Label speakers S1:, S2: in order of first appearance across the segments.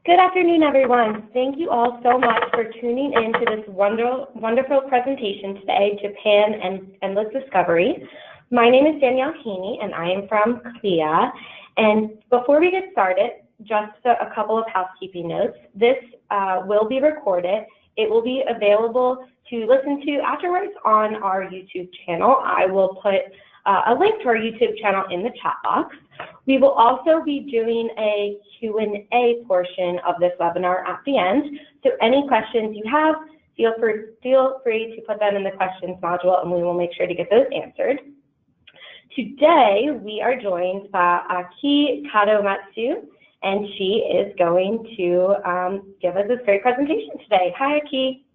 S1: Good afternoon, everyone. Thank you all so much for tuning in to this wonderful presentation today, Japan and Endless Discovery. My name is Danielle Heaney, and I am from CLIA. And before we get started, just a couple of housekeeping notes. This will be recorded. It will be available to listen to afterwards on our YouTube channel. I will put a link to our YouTube channel in the chat box. We will also be doing a Q&A portion of this webinar at the end. So any questions you have, feel free to put them in the questions module, and we will make sure to get those answered. Today, we are joined by Aki Kadomatsu, and she is going to give us this great presentation today. Hi, Aki.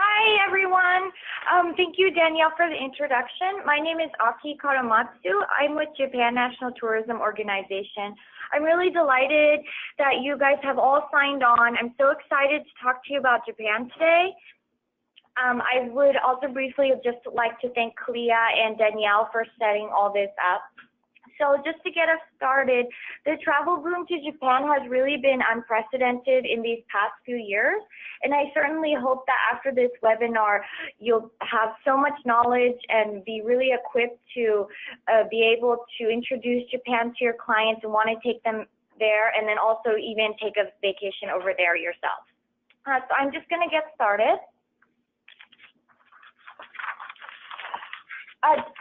S2: Hi, everyone. Thank you, Danielle, for the introduction. My name is Aki Kadomatsu. I'm with Japan National Tourism Organization. I'm really delighted that you guys have all signed on. I'm so excited to talk to you about Japan today. I would also briefly just like to thank CLIA and Danielle for setting all this up. So just to get us started, the travel boom to Japan has really been unprecedented in these past few years. And I certainly hope that after this webinar, you'll have so much knowledge and be really equipped to be able to introduce Japan to your clients and want to take them there, and then also even take a vacation over there yourself. So I'm just going to get started.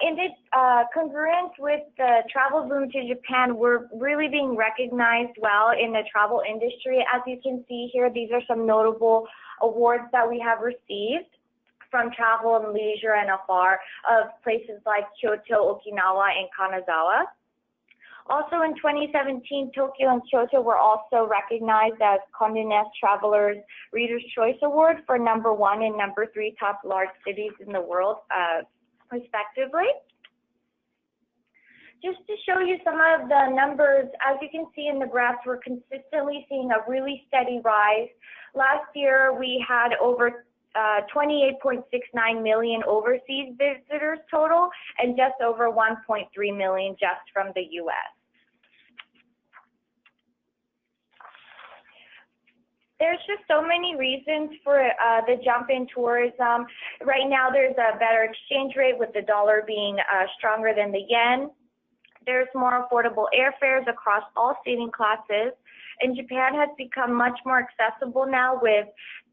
S2: In this congruence with the travel boom to Japan, we're really being recognized well in the travel industry. As you can see here, these are some notable awards that we have received from Travel and Leisure and Afar of places like Kyoto, Okinawa, and Kanazawa. Also in 2017, Tokyo and Kyoto were also recognized as Condé Nast Traveler's Reader's Choice Award for #1 and #3 top large cities in the world, respectively. Just to show you some of the numbers, as you can see in the graphs, we're consistently seeing a really steady rise. Last year, we had over 28.69 million overseas visitors total, and just over 1.3 million just from the U.S. There's just so many reasons for the jump in tourism. Right now, there's a better exchange rate with the dollar being stronger than the yen. There's more affordable airfares across all seating classes. And Japan has become much more accessible now with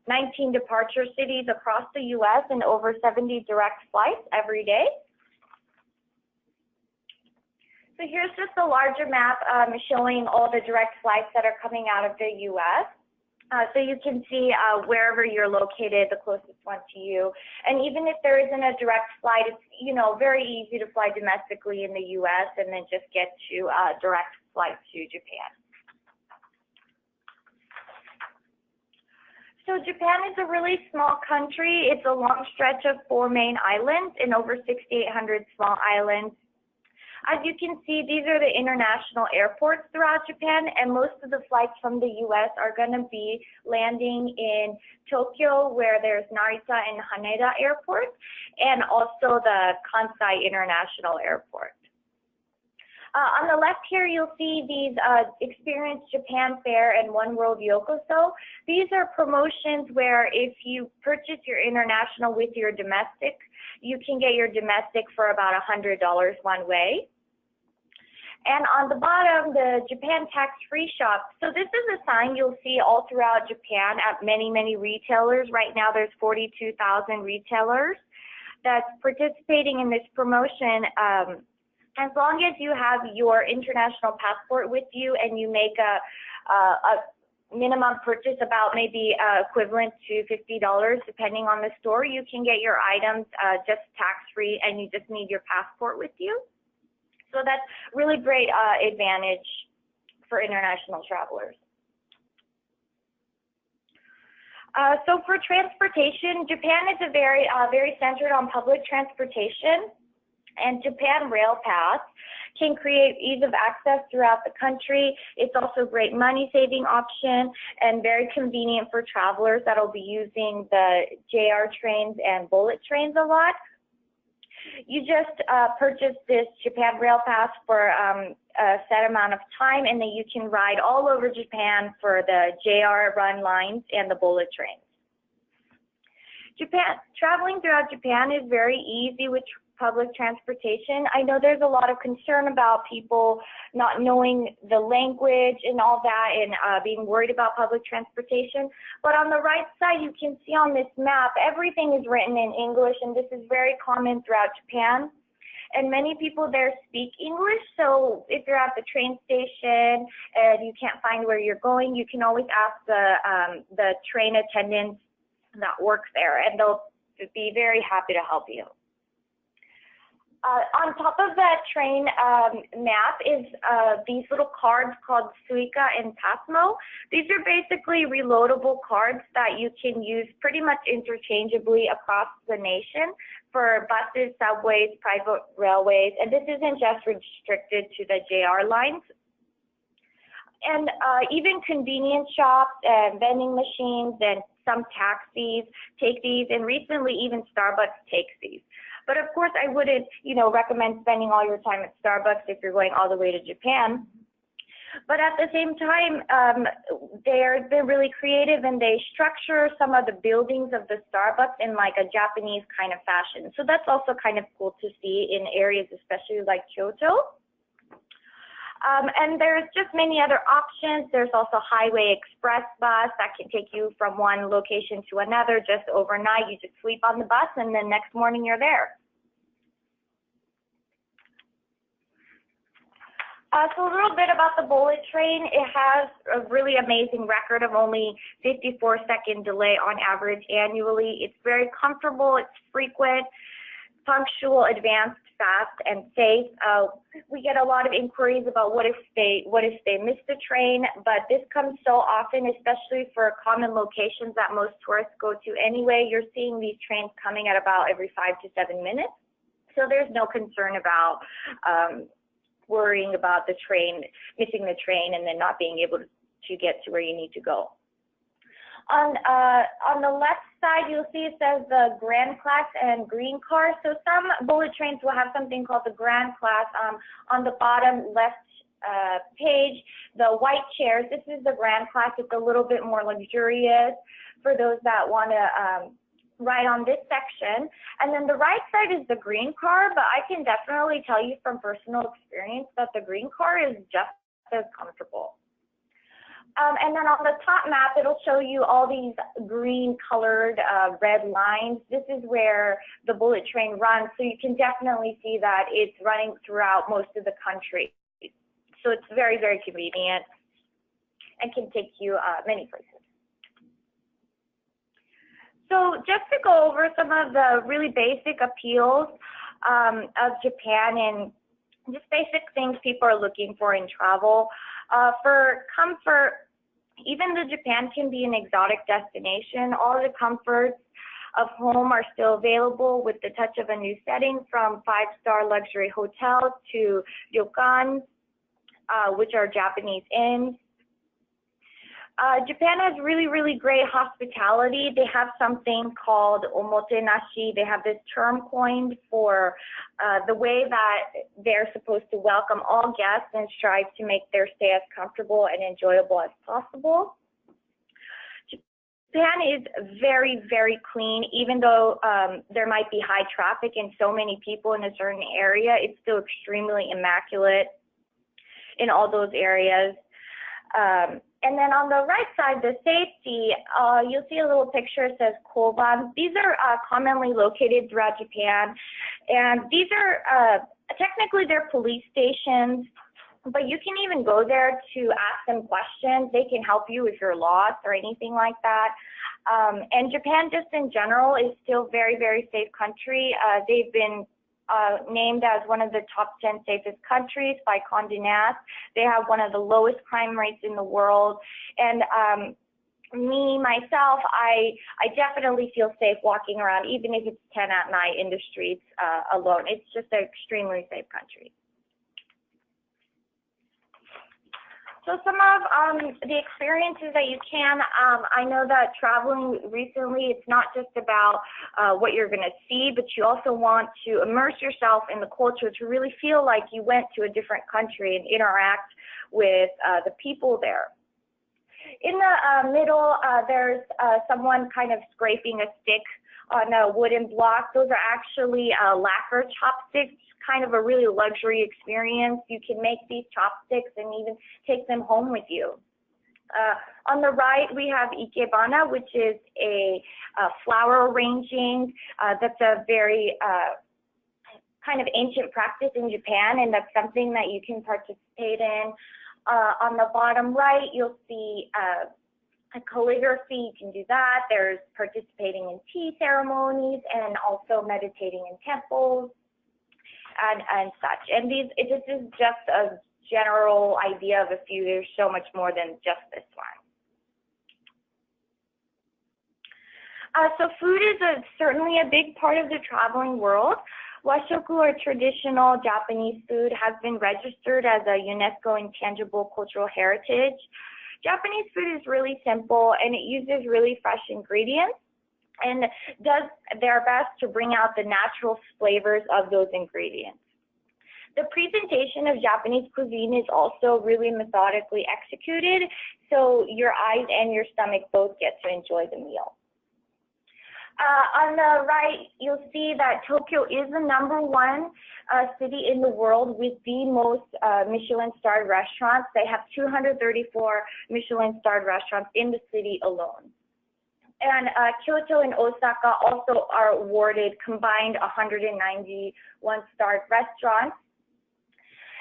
S2: 19 departure cities across the U.S. and over 70 direct flights every day. So here's just a larger map showing all the direct flights that are coming out of the U.S. So you can see wherever you're located, the closest one to you. And even if there isn't a direct flight, it's very easy to fly domestically in the U.S. and then just get to a direct flight to Japan. So Japan is a really small country. It's a long stretch of 4 main islands and over 6,800 small islands. As you can see, these are the international airports throughout Japan, and most of the flights from the U.S. are going to be landing in Tokyo, where there's Narita and Haneda airports, and also the Kansai International Airport. On the left here, you'll see these Experience Japan Fair and One World Yokoso. These are promotions where if you purchase your international with your domestic, you can get your domestic for about $100 one way. And on the bottom, the Japan tax-free shop. So this is a sign you'll see all throughout Japan at many, many retailers. Right now, there's 42,000 retailers that's participating in this promotion. As long as you have your international passport with you and you make a minimum purchase about maybe equivalent to $50, depending on the store, you can get your items just tax-free, and you just need your passport with you. So that's really great advantage for international travelers. So for transportation, Japan is very centered on public transportation, and Japan Rail Pass can create ease of access throughout the country. It's also a great money-saving option and very convenient for travelers that will be using the JR trains and bullet trains a lot. You just purchase this Japan Rail Pass for a set amount of time, and then you can ride all over Japan for the JR run lines and the bullet trains. Traveling throughout Japan is very easy with public transportation. I know there's a lot of concern about people not knowing the language and all that, and being worried about public transportation. But on the right side, you can see on this map, everything is written in English, and this is very common throughout Japan. And many people there speak English, so if you're at the train station and you can't find where you're going, you can always ask the train attendants that works there, and they'll be very happy to help you. On top of that train map is these little cards called Suica and Pasmo. These are basically reloadable cards that you can use pretty much interchangeably across the nation for buses, subways, private railways, and this isn't just restricted to the JR lines. And even convenience shops and vending machines and some taxis take these, and recently even Starbucks takes these. But of course, I wouldn't, recommend spending all your time at Starbucks if you're going all the way to Japan. But at the same time, they're really creative, and they structure some of the buildings of the Starbucks in like a Japanese kind of fashion. So that's also kind of cool to see in areas, especially like Kyoto. And there's just many other options. There's also Highway Express bus that can take you from one location to another just overnight. You just sleep on the bus, and then next morning you're there. So a little bit about the bullet train. It has a really amazing record of only 54-second delay on average annually. It's very comfortable. It's frequent, punctual, advanced, fast, and safe. We get a lot of inquiries about what if they miss the train, but this comes so often, especially for common locations that most tourists go to anyway. You're seeing these trains coming at about every 5 to 7 minutes, so there's no concern about worrying about the train, missing the train, and then not being able to get to where you need to go. On the left side, you'll see it says the Grand Class and Green Car. So some bullet trains will have something called the Grand Class. On the bottom left page, the white chairs, this is the Grand Class. It's a little bit more luxurious for those that want to ride on this section. And then the right side is the Green Car, but I can definitely tell you from personal experience that the Green Car is just as comfortable. And then on the top map, it'll show you all these green colored red lines. This is where the bullet train runs, so you can definitely see that it's running throughout most of the country. So it's very, very convenient and can take you many places. So just to go over some of the really basic appeals of Japan and just basic things people are looking for in travel. For comfort, even though Japan can be an exotic destination, all the comforts of home are still available with the touch of a new setting, from 5-star luxury hotels to ryokans, which are Japanese inns. Japan has really, really great hospitality. They have something called omotenashi. They have this term coined for the way that they're supposed to welcome all guests and strive to make their stay as comfortable and enjoyable as possible. Japan is very, very clean. Even though there might be high traffic and so many people in a certain area, it's still extremely immaculate in all those areas. And then on the right side, the safety, you'll see a little picture that says koban. These are commonly located throughout Japan, and these are technically they're police stations, but you can even go there to ask them questions. They can help you if you're lost or anything like that. And Japan, just in general, is still very, very safe country. They've been named as one of the top 10 safest countries by Condé Nast. They have one of the lowest crime rates in the world. And myself, I definitely feel safe walking around, even if it's 10 at night in the streets alone. It's just an extremely safe country. So some of the experiences that you can, I know that traveling recently, it's not just about what you're going to see, but you also want to immerse yourself in the culture to really feel like you went to a different country and interact with the people there. In the middle, there's someone kind of scraping a stick on a wooden block. Those are actually lacquer chopsticks, kind of a really luxury experience. You can make these chopsticks and even take them home with you. On the right, we have ikebana, which is a flower arranging. That's a very kind of ancient practice in Japan, and that's something that you can participate in. On the bottom right, you'll see a calligraphy. You can do that. There's participating in tea ceremonies and also meditating in temples and such. And this is just a general idea of a few. There's so much more than just this one. So food is certainly a big part of the traveling world. Washoku, or traditional Japanese food, has been registered as a UNESCO Intangible Cultural Heritage. Japanese food is really simple, and it uses really fresh ingredients and does their best to bring out the natural flavors of those ingredients. The presentation of Japanese cuisine is also really methodically executed, so your eyes and your stomach both get to enjoy the meal. On the right, you'll see that Tokyo is the #1 city in the world with the most Michelin-starred restaurants. They have 234 Michelin-starred restaurants in the city alone. And Kyoto and Osaka also are awarded combined 191 starred restaurants.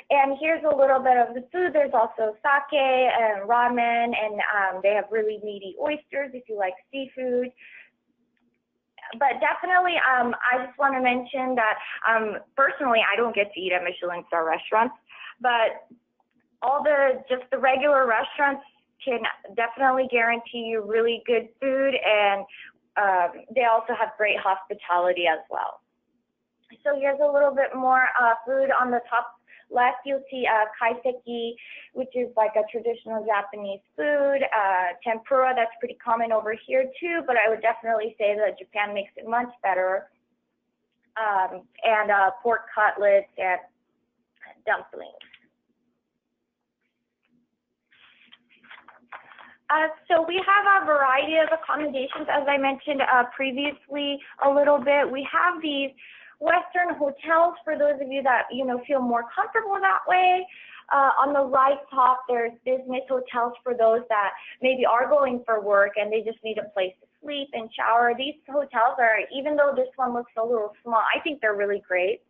S2: And here's a little bit of the food. There's also sake and ramen, and they have really meaty oysters if you like seafood. But definitely, I just want to mention that personally, I don't get to eat at Michelin star restaurants, but just the regular restaurants can definitely guarantee you really good food, and they also have great hospitality as well. So here's a little bit more food. On the top left, you'll see kaiseki, which is like a traditional Japanese food. Tempura, that's pretty common over here too, but I would definitely say that Japan makes it much better. And pork cutlets and dumplings. So we have a variety of accommodations, as I mentioned previously a little bit. We have these Western hotels for those of you that feel more comfortable that way. On the right top, there's business hotels for those that maybe are going for work and they just need a place to sleep and shower. These hotels are, even though this one looks a little small, I think they're really great.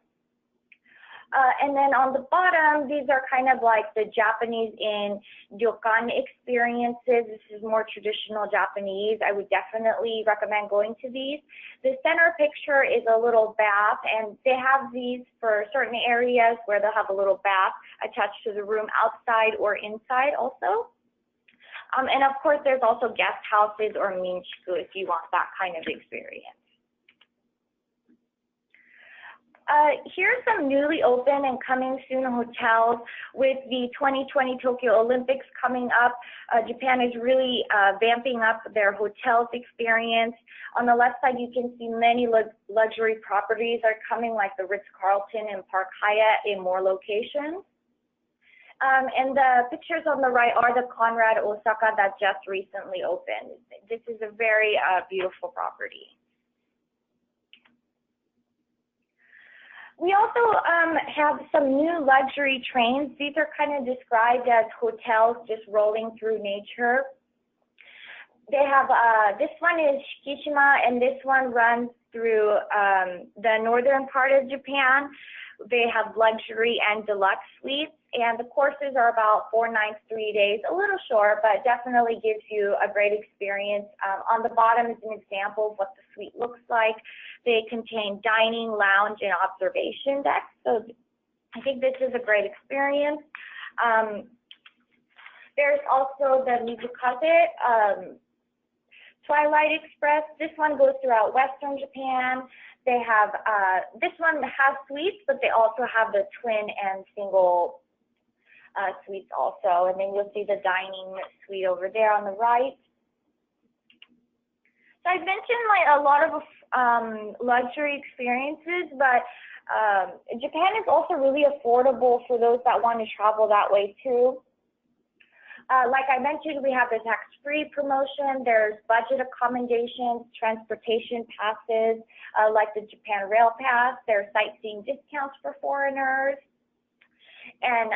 S2: And then on the bottom, these are kind of like the Japanese in ryokan experiences. This is more traditional Japanese. I would definitely recommend going to these. The center picture is a little bath, and they have these for certain areas where they'll have a little bath attached to the room outside or inside also. And of course, there's also guest houses or minshiku if you want that kind of experience. Here's some newly open and coming soon hotels. With the 2020 Tokyo Olympics coming up, Japan is really vamping up their hotels experience. On the left side, you can see many luxury properties are coming, like the Ritz-Carlton and Park Hyatt in more locations. And the pictures on the right are the Conrad Osaka that just recently opened. This is a very beautiful property. We also have some new luxury trains. These are kind of described as hotels just rolling through nature. They have, this one is Shikishima, and this one runs through the northern part of Japan. They have luxury and deluxe suites, and the courses are about 4 nights, 3 days, a little short, but definitely gives you a great experience. On the bottom is an example of what the suite looks like. They contain dining, lounge, and observation decks, so I think this is a great experience. There's also the Mizukaze Twilight Express. This one goes throughout Western Japan. They have, this one has suites, but they also have the twin and single suites also. And then you'll see the dining suite over there on the right. So I've mentioned like a lot of luxury experiences, but Japan is also really affordable for those that want to travel that way too. Like I mentioned, we have the tax-free promotion. There's budget accommodations, transportation passes, like the Japan Rail Pass. There's sightseeing discounts for foreigners. And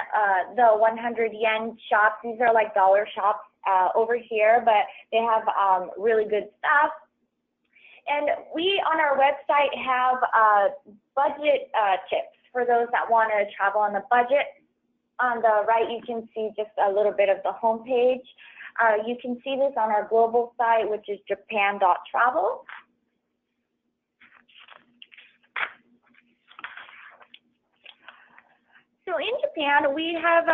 S2: the 100 yen shops, these are like dollar shops over here, but they have really good stuff. And we, on our website, have budget tips for those that want to travel on the budget. On the right, you can see just a little bit of the homepage. You can see this on our global site, which is japan.travel. So in Japan, we have,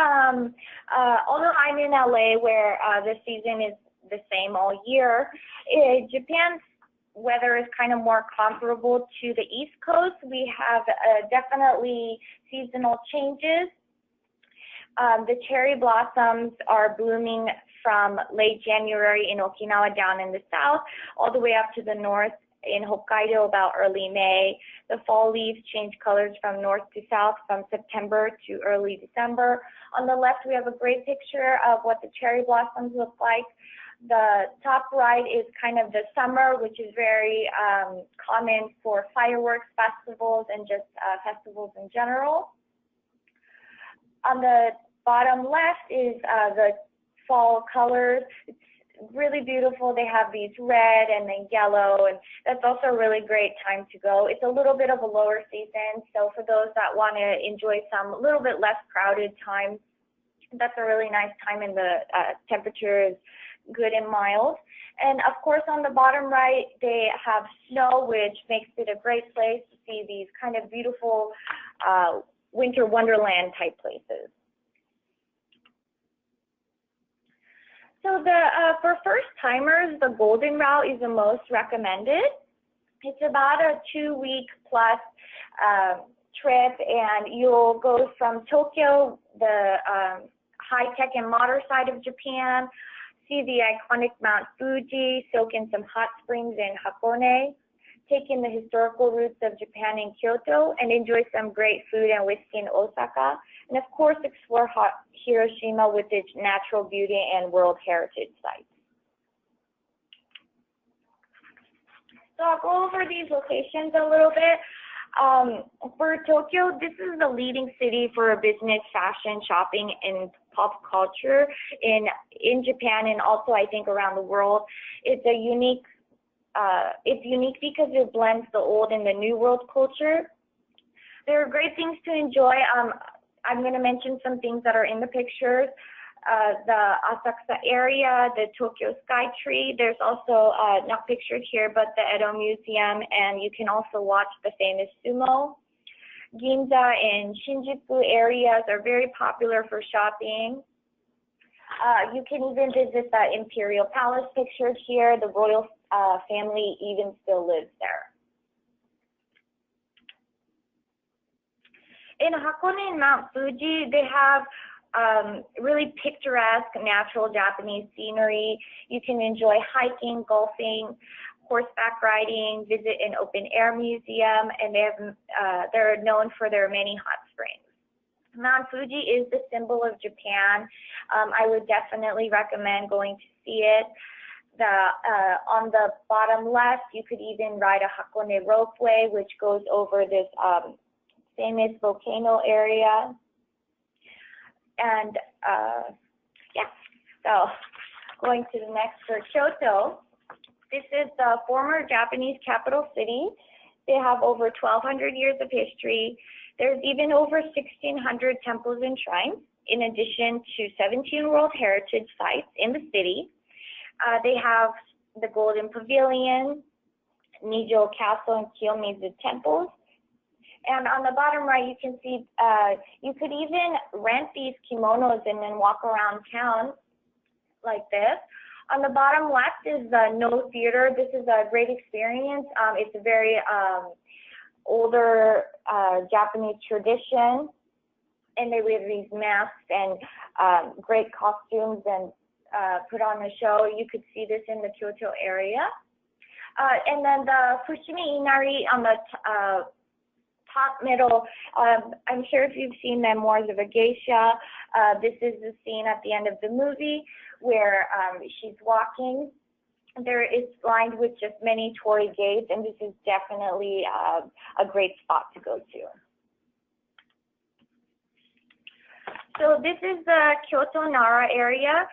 S2: although I'm in LA where the season is the same all year, Japan's weather is kind of more comparable to the East Coast. We have definitely seasonal changes. The cherry blossoms are blooming from late January in Okinawa down in the south, all the way up to the north in Hokkaido about early May. The fall leaves change colors from north to south from September to early December. On the left, we have a great picture of what the cherry blossoms look like. The top right is kind of the summer, which is very common for fireworks festivals and just festivals in general. On the bottom left is the fall colors. It's really beautiful. They have these red and then yellow, and that's also a really great time to go. It's a little bit of a lower season, so for those that want to enjoy some a little bit less crowded time, that's a really nice time, and the temperature is good and mild. And of course, on the bottom right, they have snow, which makes it a great place to see these kind of beautiful winter wonderland type places. So for first timers, the Golden Route is the most recommended. It's about a 2-week plus trip, and you'll go from Tokyo, the high-tech and modern side of Japan, see the iconic Mount Fuji, soak in some hot springs in Hakone, take in the historical roots of Japan in Kyoto, and enjoy some great food and whiskey in Osaka. And of course, explore Hiroshima with its natural beauty and World Heritage sites. So I'll go over these locations a little bit. For Tokyo, this is the leading city for business, fashion, shopping, and pop culture in Japan, and also I think around the world. It's unique because it blends the old and the new world culture. There are great things to enjoy. I'm going to mention some things that are in the pictures. The Asakusa area, the Tokyo Sky Tree. There's also, not pictured here, but the Edo Museum, and you can also watch the famous sumo. Ginza and Shinjuku areas are very popular for shopping. You can even visit the Imperial Palace pictured here. The royal family even still lives there. In Hakone and Mount Fuji, they have really picturesque natural Japanese scenery. You can enjoy hiking, golfing, horseback riding, visit an open-air museum, and they're known for their many hot springs. Mount Fuji is the symbol of Japan. I would definitely recommend going to see it. On the bottom left, you could even ride a Hakone ropeway, which goes over this famous volcano area. And yeah, so going to the next for Kyoto. This is the former Japanese capital city. They have over 1,200 years of history. There's even over 1,600 temples and shrines, in addition to 17 World Heritage sites in the city. They have the Golden Pavilion, Nijo Castle, and Kiyomizu temples. And on the bottom right, you can see you could even rent these kimonos and then walk around town like this. On the bottom left is the No Theater. This is a great experience. It's a very older Japanese tradition. and they wear these masks and great costumes and put on a show. You could see this in the Kyoto area. And then the Fushimi Inari on the top middle, I'm sure if you've seen Memoirs of a Geisha, this is the scene at the end of the movie where she's walking. There is lined with just many torii gates, and this is definitely a great spot to go to. So this is the Kyoto Nara area.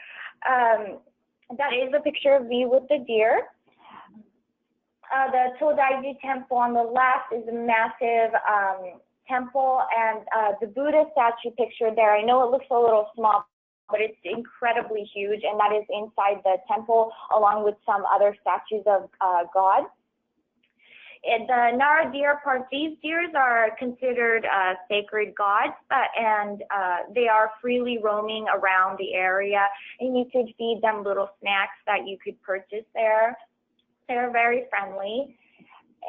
S2: That is a picture of me with the deer. The Todaiji temple on the left is a massive temple, and the Buddha statue pictured there, I know it looks a little small, but it's incredibly huge, and that is inside the temple along with some other statues of God. In the Nara deer park, these deers are considered sacred gods, and they are freely roaming around the area, and you could feed them little snacks that you could purchase there. They're very friendly.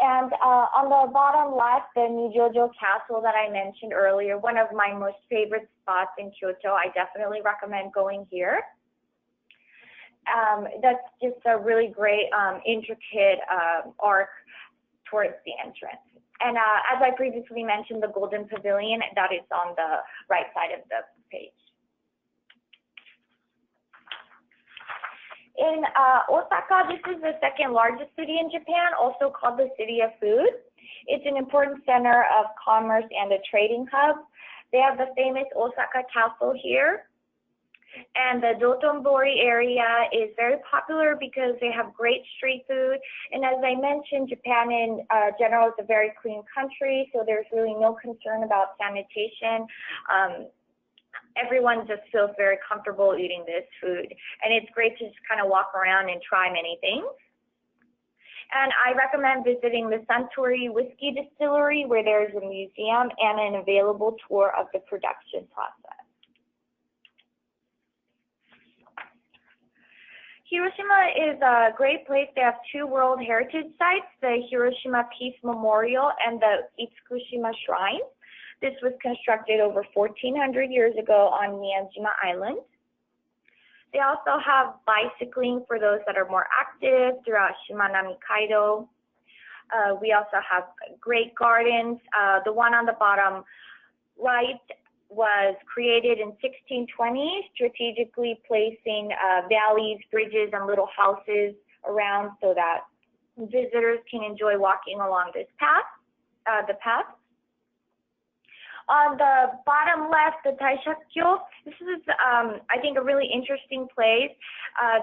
S2: And on the bottom left, the Nijojo Castle that I mentioned earlier, one of my most favorite spots in Kyoto. I definitely recommend going here. That's just a really great, intricate arc towards the entrance. And as I previously mentioned, the Golden Pavilion, that is on the right side of the page. In Osaka, this is the second largest city in Japan, also called the City of Food. It's an important center of commerce and a trading hub. They have the famous Osaka Castle here. And the Dotonbori area is very popular because they have great street food. And as I mentioned, Japan in general is a very clean country, so there's really no concern about sanitation. Everyone just feels very comfortable eating this food. And it's great to just kind of walk around and try many things. And I recommend visiting the Suntory Whiskey Distillery, where there's a museum and an available tour of the production process. Hiroshima is a great place. They have two World Heritage Sites, the Hiroshima Peace Memorial and the Itsukushima Shrine. This was constructed over 1,400 years ago on Miyajima Island. They also have bicycling for those that are more active throughout Shimanami Kaido. We also have great gardens. The one on the bottom right was created in 1620, strategically placing valleys, bridges, and little houses around so that visitors can enjoy walking along this path, the path. On the bottom left, the Taishakkyo, this is, I think, a really interesting place.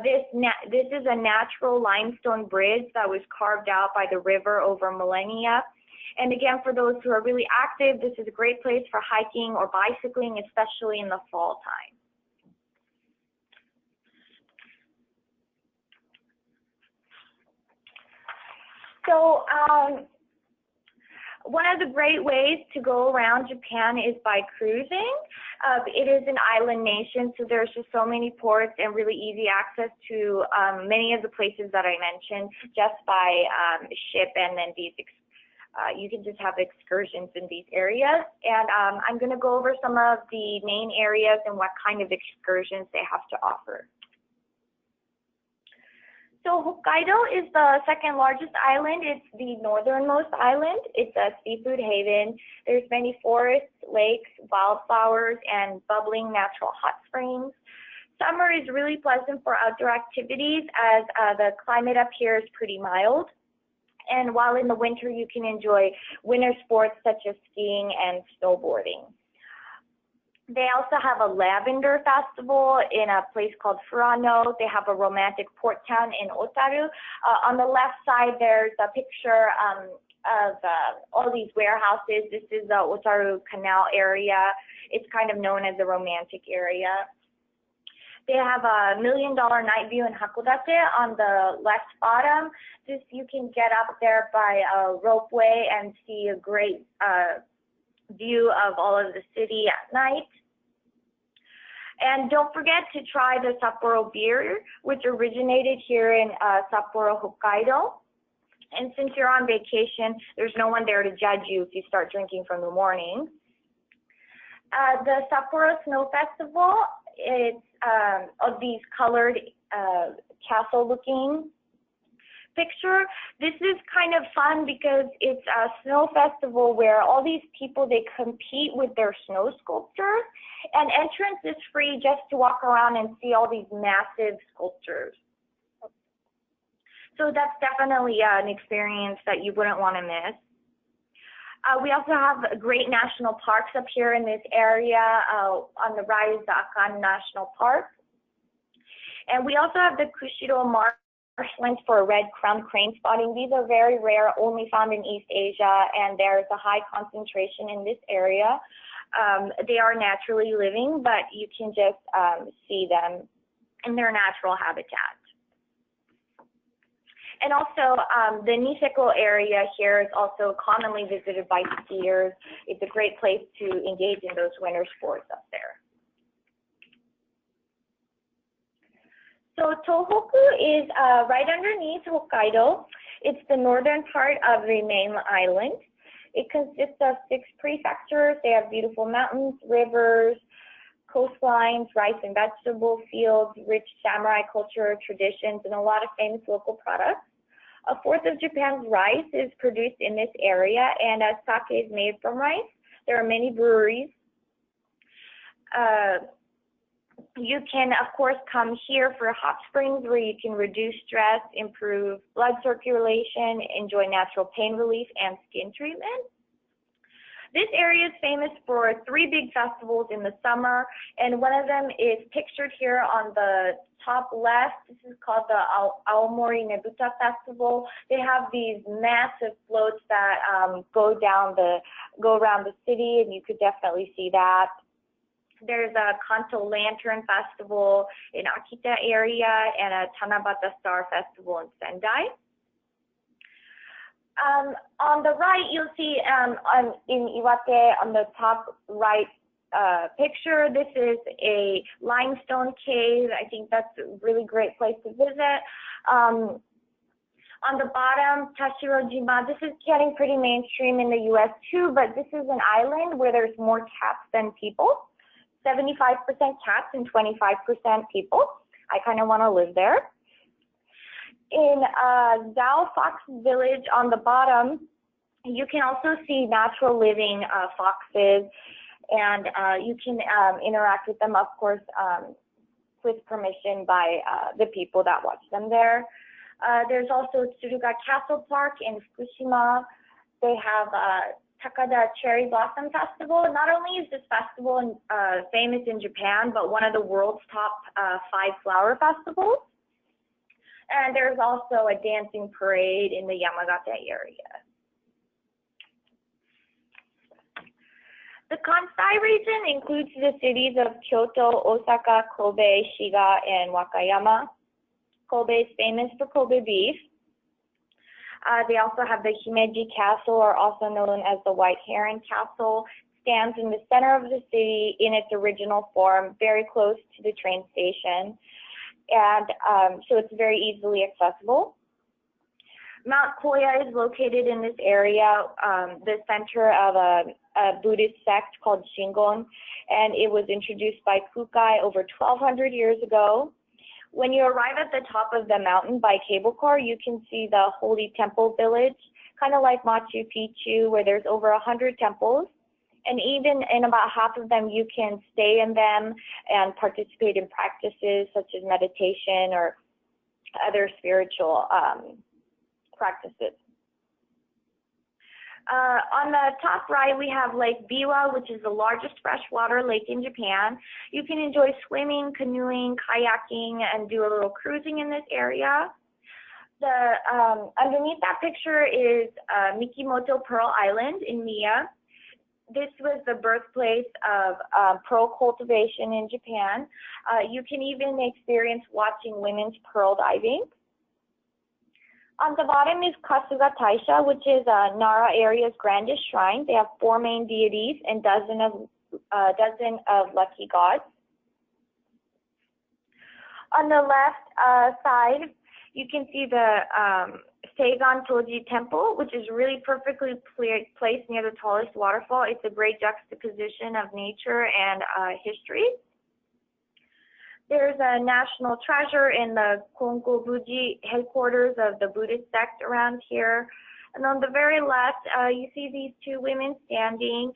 S2: This is a natural limestone bridge that was carved out by the river over millennia. And again, for those who are really active, this is a great place for hiking or bicycling, especially in the fall time. So, one of the great ways to go around Japan is by cruising. It is an island nation, so there's just so many ports and really easy access to many of the places that I mentioned just by ship, and then you can just have excursions in these areas. And I'm going to go over some of the main areas and what kind of excursions they have to offer. So Hokkaido is the second largest island. It's the northernmost island. It's a seafood haven. There's many forests, lakes, wildflowers, and bubbling natural hot springs. Summer is really pleasant for outdoor activities as the climate up here is pretty mild. And while in the winter, you can enjoy winter sports such as skiing and snowboarding. They also have a lavender festival in a place called Furano. They have a romantic port town in Otaru. On the left side, there's a picture of all these warehouses. This is the Otaru Canal area. It's kind of known as the romantic area. They have a $1 million night view in Hakodate on the left bottom. You can get up there by a ropeway and see a great view of all of the city at night. And don't forget to try the Sapporo beer, which originated here in Sapporo, Hokkaido. And since you're on vacation, there's no one there to judge you if you start drinking from the morning. The Sapporo Snow Festival, it's of these colored castle-looking picture. This is kind of fun because it's a snow festival where all these people, they compete with their snow sculptures, and entrance is free just to walk around and see all these massive sculptures. So that's definitely an experience that you wouldn't want to miss. We also have great national parks up here in this area. On the right is the Hakone National Park. And we also have the Kushiro marshlands for red crowned crane spotting. These are very rare, only found in East Asia, and there's a high concentration in this area. They are naturally living, but you can just see them in their natural habitat. And also, the Niseko area here is also commonly visited by skiers. It's a great place to engage in those winter sports up there. So Tohoku is right underneath Hokkaido. It's the northern part of the main island. It consists of 6 prefectures. They have beautiful mountains, rivers, coastlines, rice and vegetable fields, rich samurai culture, traditions, and a lot of famous local products. A fourth of Japan's rice is produced in this area, and sake is made from rice. There are many breweries. You can, of course, come here for hot springs where you can reduce stress, improve blood circulation, enjoy natural pain relief, and skin treatment. This area is famous for 3 big festivals in the summer, and one of them is pictured here on the top left. This is called the Aomori Nebuta Festival. They have these massive floats that go around the city, and you could definitely see that. There's a Kanto Lantern Festival in Akita area and a Tanabata Star Festival in Sendai. On the right, you'll see in Iwate on the top right picture, this is a limestone cave. I think that's a really great place to visit. On the bottom, Tashirojima, this is getting pretty mainstream in the US too, but this is an island where there's more cats than people. 75% cats and 25% people. I kind of want to live there. In Zhao Fox Village on the bottom, you can also see natural living foxes, and you can interact with them, of course, with permission by the people that watch them there. There's also Tsuruga Castle Park in Fukushima. They have Takada Cherry Blossom Festival. Not only is this festival famous in Japan, but one of the world's top 5 flower festivals. And there's also a dancing parade in the Yamagata area. The Kansai region includes the cities of Kyoto, Osaka, Kobe, Shiga, and Wakayama. Kobe is famous for Kobe beef. They also have the Himeji Castle, or also known as the White Heron Castle. Stands in the center of the city in its original form, very close to the train station. And so it's very easily accessible. Mount Koya is located in this area, the center of a Buddhist sect called Shingon, and it was introduced by Kukai over 1,200 years ago. When you arrive at the top of the mountain by cable car, you can see the Holy Temple Village, kind of like Machu Picchu, where there's over 100 temples. And even in about half of them, you can stay in them and participate in practices such as meditation or other spiritual practices. On the top right, we have Lake Biwa, which is the largest freshwater lake in Japan. You can enjoy swimming, canoeing, kayaking, and do a little cruising in this area. Underneath that picture is Mikimoto Pearl Island in Mia. This was the birthplace of pearl cultivation in Japan. You can even experience watching women's pearl diving. On the bottom is Kasuga Taisha, which is Nara area's grandest shrine. They have 4 main deities and dozen of lucky gods. On the left side, you can see the Seigan Toji Temple, which is really perfectly placed near the tallest waterfall. It's a great juxtaposition of nature and history. There's a national treasure in the Kongo Fuji headquarters of the Buddhist sect around here. And on the very left, you see these two women standing.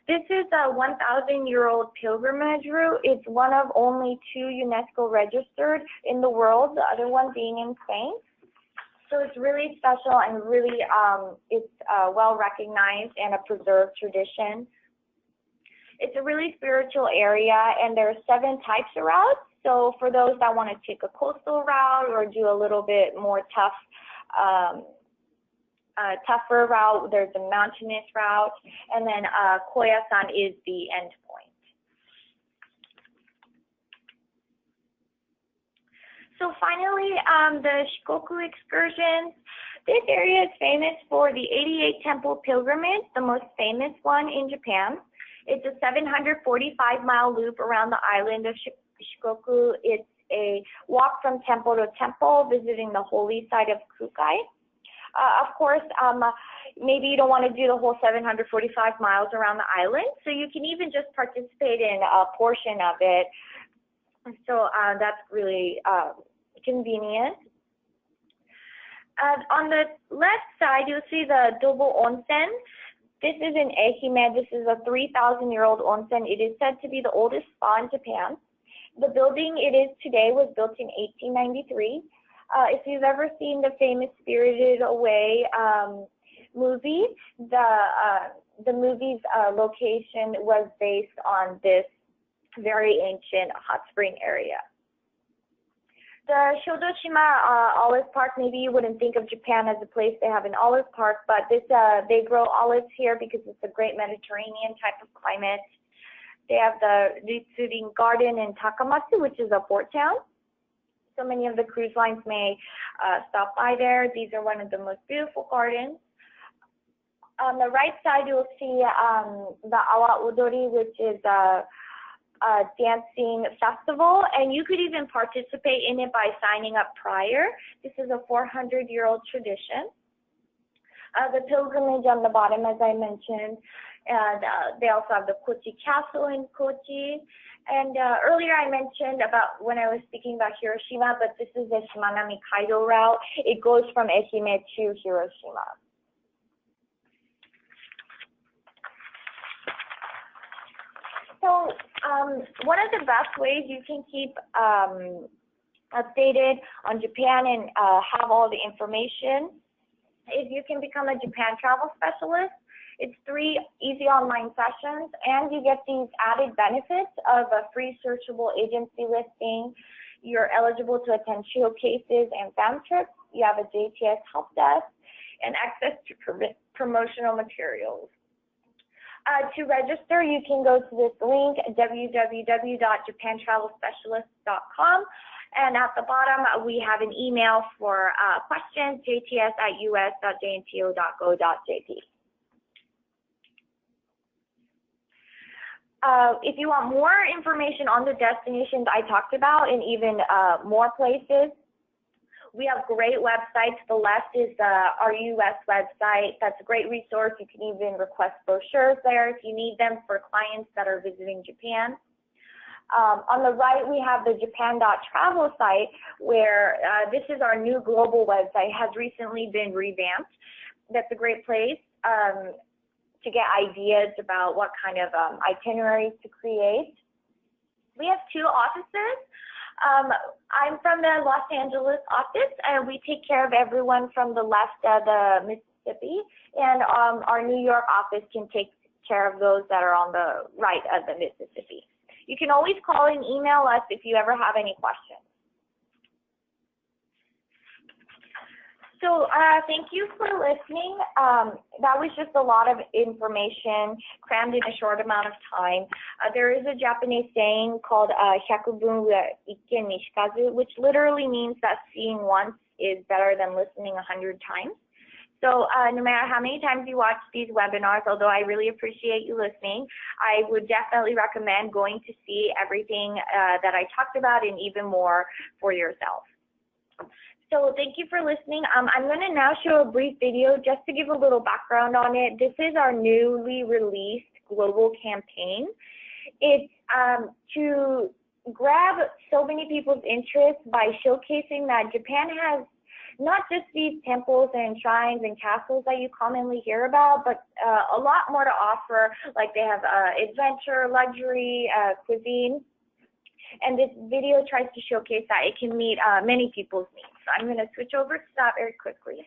S2: This is a 1,000-year-old pilgrimage route. It's one of only 2 UNESCO registered in the world, the other one being in Spain. So it's really special and really it's well recognized and a preserved tradition. It's a really spiritual area, and there are 7 types of routes. So for those that want to take a coastal route or do a little bit more tougher route, there's a mountainous route, and then Koyasan is the end point. So finally, the Shikoku Excursions. This area is famous for the 88 Temple Pilgrimage, the most famous one in Japan. It's a 745-mile loop around the island of Shikoku. It's a walk from temple to temple, visiting the holy site of Kukai. Of course, maybe you don't want to do the whole 745 miles around the island, so you can even just participate in a portion of it. So that's really convenient. On the left side, you'll see the Dobo Onsen. This is in Ehime. This is a 3,000-year-old onsen. It is said to be the oldest spa in Japan. The building it is today was built in 1893. If you've ever seen the famous Spirited Away movie, the movie's location was based on this very ancient hot spring area. The Shodoshima Olive Park, maybe you wouldn't think of Japan as a place they have an olive park, but this they grow olives here because it's a great Mediterranean type of climate. They have the Ritsurin Garden in Takamatsu, which is a port town. So many of the cruise lines may stop by there. These are one of the most beautiful gardens. On the right side, you'll see the Awa Odori, which is a dancing festival, and you could even participate in it by signing up prior. This is a 400-year-old tradition. The pilgrimage on the bottom, as I mentioned, and they also have the Kochi Castle in Kochi. And earlier I mentioned about when I was speaking about Hiroshima, but this is the Shimanami Kaido route. It goes from Ehime to Hiroshima. So one of the best ways you can keep updated on Japan and have all the information is you can become a Japan travel specialist. It's 3 easy online sessions, and you get these added benefits of a free searchable agency listing. You're eligible to attend showcases and fam trips. You have a JTS help desk and access to promotional materials. To register, you can go to this link, www.japantravelspecialist.com. And at the bottom, we have an email for questions, jts@us.jnto.go.jp. If you want more information on the destinations I talked about and even more places, we have great websites. The left is our US website. That's a great resource. You can even request brochures there if you need them for clients that are visiting Japan. On the right, we have the Japan.travel site, where this is our new global website. It has recently been revamped. That's a great place to get ideas about what kind of itineraries to create. We have 2 offices. I'm from the Los Angeles office, and we take care of everyone from the left of the Mississippi, and our New York office can take care of those that are on the right of the Mississippi. You can always call and email us if you ever have any questions. So thank you for listening. That was just a lot of information crammed in a short amount of time. There is a Japanese saying called "hyakubun wa ikken ni shikazu," which literally means that seeing once is better than listening 100 times. So no matter how many times you watch these webinars, although I really appreciate you listening, I would definitely recommend going to see everything that I talked about and even more for yourself. So thank you for listening. I'm going to now show a brief video just to give a little background on it. This is our newly released global campaign. It's to grab so many people's interest by showcasing that Japan has not just these temples and shrines and castles that you commonly hear about, but a lot more to offer. Like they have adventure, luxury, cuisine. And this video tries to showcase that it can meet many people's needs. So I'm going to switch over to that very quickly.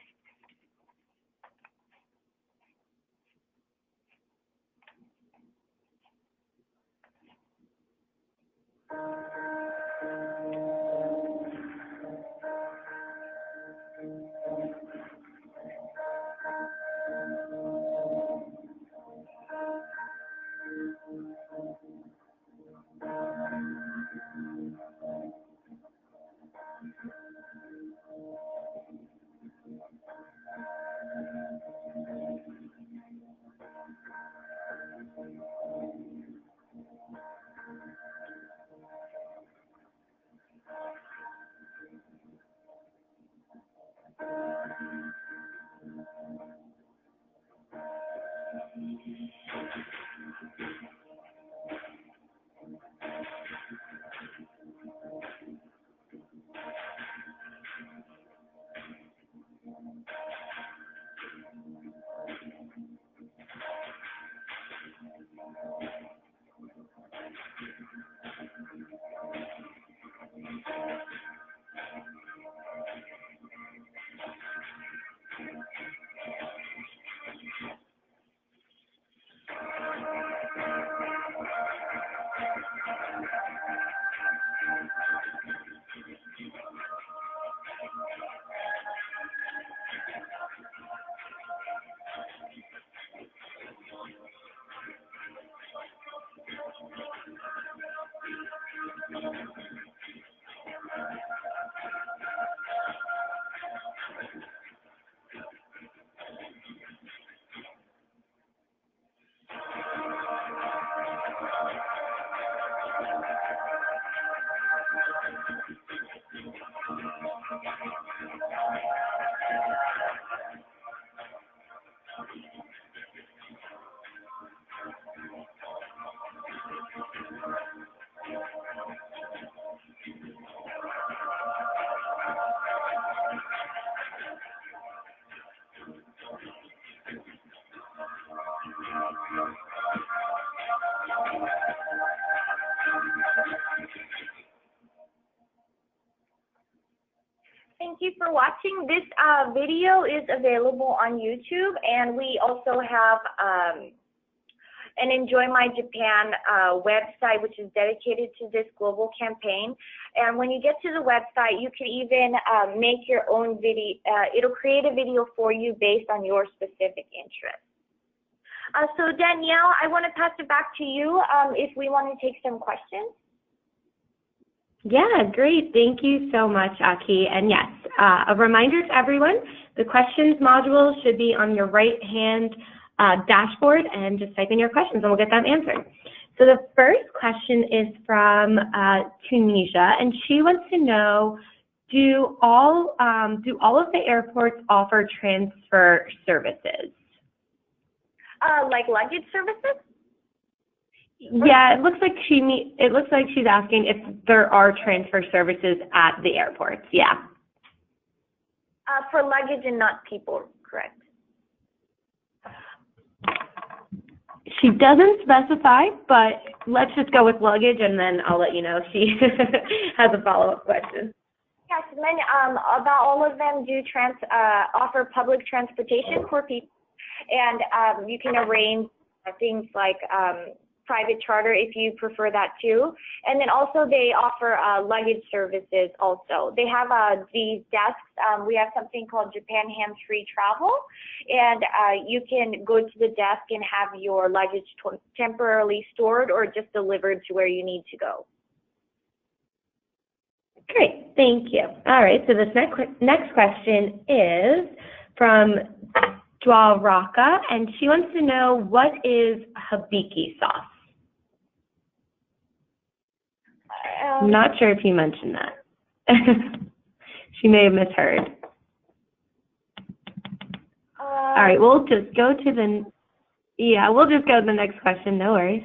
S2: Thank you for watching. This video is available on YouTube, and we also have an Enjoy My Japan website, which is dedicated to this global campaign. And when you get to the website, you can even make your own video. It'll create a video for you based on your specific interests. So Danielle, I want to pass it back to you if we want to take some questions.
S1: Yeah, great. Thank you so much, Aki. And yes, a reminder to everyone, the questions module should be on your right-hand dashboard, and just type in your questions and we'll get them answered. So the first question is from Tunisia, and she wants to know, do all of the airports offer transfer services?
S2: Like luggage services?
S1: Yeah, it looks like she's asking if there are transfer services at the airports. Yeah.
S2: For luggage and not people, correct?
S1: She doesn't specify, but let's just go with luggage, and then I'll let you know if she has a follow-up question.
S2: Yes, many, about all of them do offer public transportation for people, and you can arrange things like private charter if you prefer that too. And then also they offer luggage services also. They have these desks. We have something called Japan Hands-Free Travel, and you can go to the desk and have your luggage temporarily stored or just delivered to where you need to go.
S1: Great, thank you. All right, so this next question is from Dwaraka, and she wants to know, what is hibiki sauce? I'm not sure if you mentioned that. She may have misheard. All right, we'll just go to the next question. No worries.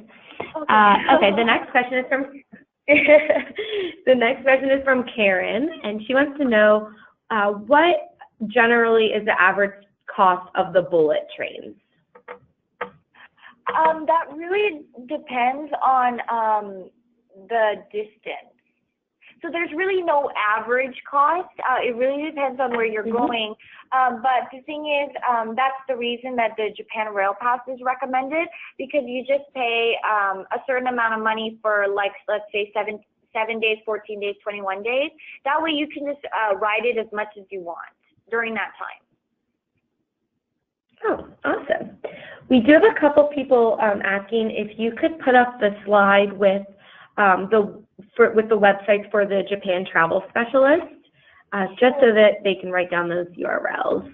S1: Okay, the next question is from Karen, and she wants to know what generally is the average cost of the bullet trains?
S2: That really depends on the distance. So there's really no average cost. It really depends on where you're going. But the thing is, that's the reason that the Japan Rail Pass is recommended, because you just pay a certain amount of money for, like, let's say 7 days, 14 days, 21 days. That way you can just ride it as much as you want during that time.
S1: Oh, awesome. We do have a couple people asking if you could put up the slide with the websites for the Japan travel specialist, just so that they can write down those URLs.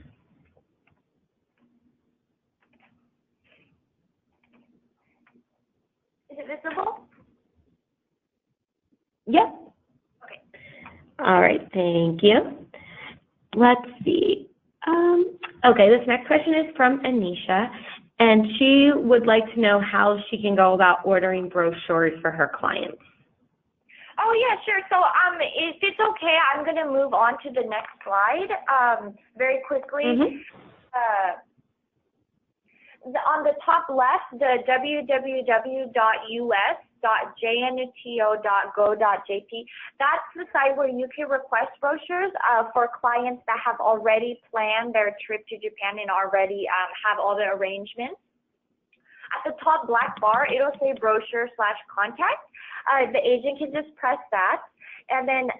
S2: Is it visible?
S1: Yep.
S2: Okay.
S1: All right, thank you. Let's see. Okay, this next question is from Anisha, and she would like to know how she can go about ordering brochures for her clients.
S2: Oh, yeah, sure. So if it's okay, I'm going to move on to the next slide very quickly. On the top left, the www.us.jnto.go.jp, that's the site where you can request brochures for clients that have already planned their trip to Japan and already have all the arrangements. At the top black bar, it'll say brochure/contact. The agent can just press that, and then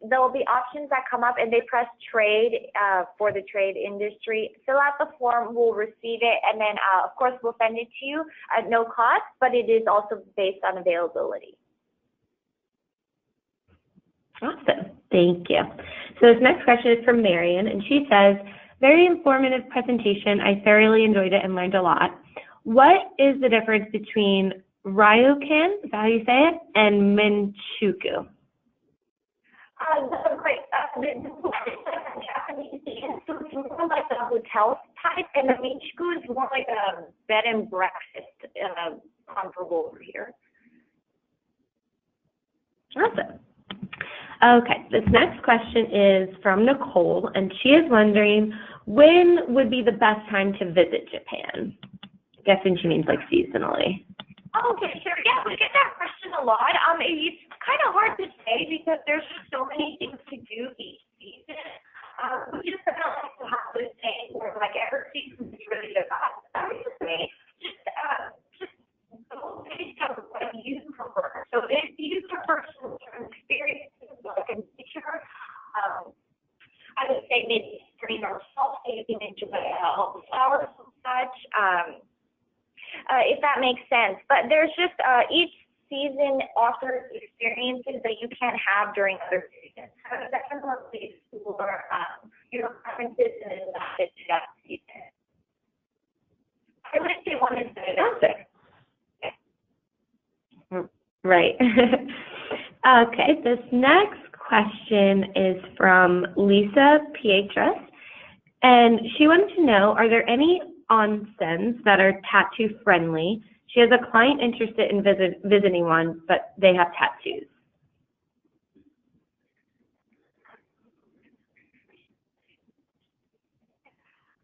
S2: there will be options that come up, and they press trade for the trade industry. Fill out the form, we'll receive it, and then of course we'll send it to you at no cost, but it is also based on availability.
S1: Awesome, thank you. So this next question is from Marion, and she says, very informative presentation. I thoroughly enjoyed it and learned a lot. What is the difference between Ryokan, is that how you say it, and Minchuku?
S2: Japanese, so it's more like a hotel type, and the Minchuku is more like a bed and breakfast comparable over here.
S1: Awesome. Okay, this next question is from Nicole, and she is wondering when would be the best time to visit Japan? Guessing she means like seasonally.
S2: Okay, sure. Yeah, we get that question a lot. It's kind of hard to say because there's just so many things to do each season. We just don't like to have this thing where like every season is really the best. I would just say just go based on what you prefer. So if you prefer some experiences like a nature, I would say maybe spring or fall, so you can enjoy all the flowers and such. If that makes sense. But there's just each season offers experiences that you can't have during other seasons. So definitely explore your preferences and adapt it to that season. I wouldn't say one is better than the other.
S1: Right. Okay, this next question is from Lisa Pietras, and she wanted to know, are there any onsens that are tattoo friendly? She has a client interested in visiting one, but they have tattoos.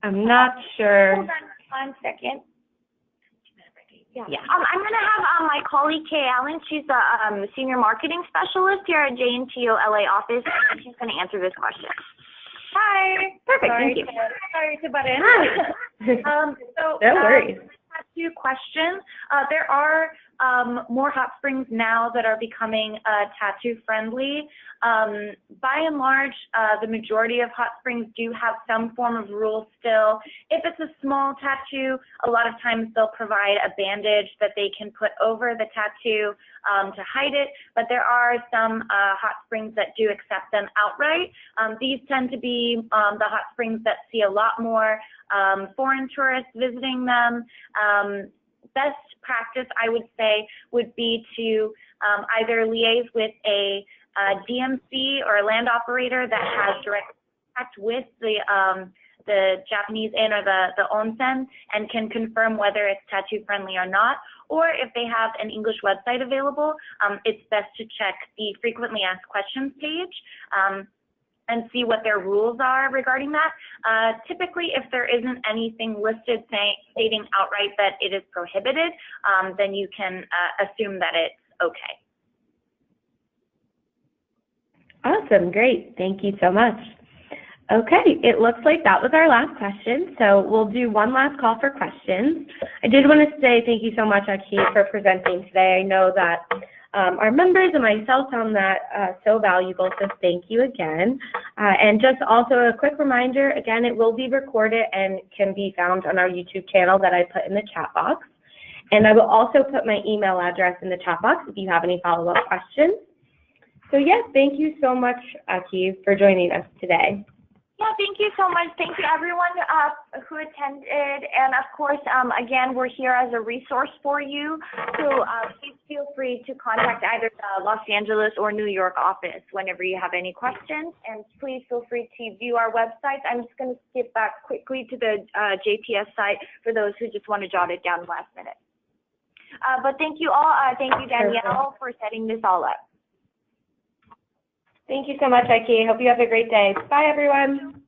S1: I'm not sure.
S2: Hold on 1 second.
S1: Yeah.
S2: I'm going to have my colleague Kay Allen. She's a senior marketing specialist here at JNTO LA office, and she's going to answer this question. Hi.
S1: Perfect. Thank you.
S2: Sorry to butt in.
S1: No worries.
S2: Tattoo question. There are more hot springs now that are becoming tattoo friendly. By and large, the majority of hot springs do have some form of rule still. If it's a small tattoo, a lot of times they'll provide a bandage that they can put over the tattoo to hide it, but there are some hot springs that do accept them outright. These tend to be the hot springs that see a lot more foreign tourists visiting them. Best practice, I would say, would be to either liaise with a DMC or land operator that has direct contact with the Japanese inn or the onsen and can confirm whether it's tattoo friendly or not, or if they have an English website available, it's best to check the frequently asked questions page and see what their rules are regarding that. Typically, if there isn't anything listed stating outright that it is prohibited, then you can assume that it's okay.
S1: Awesome, great. Thank you so much. Okay, it looks like that was our last question, so we'll do one last call for questions. I did want to say thank you so much, Aki, for presenting today. I know that our members and myself found that so valuable, so thank you again. And just also a quick reminder, again, it will be recorded and can be found on our YouTube channel that I put in the chat box. And I will also put my email address in the chat box if you have any follow-up questions. So yes, thank you so much, Aki, for joining us today.
S2: Yeah, thank you so much. Thank you, everyone who attended. And of course, again, we're here as a resource for you. So please feel free to contact either the Los Angeles or New York office whenever you have any questions. And please feel free to view our website. I'm just going to skip back quickly to the JPS site for those who just want to jot it down last minute. But thank you all. Thank you, Danielle, for setting this all up.
S1: Thank you so much, Aki. Hope you have a great day. Bye, everyone.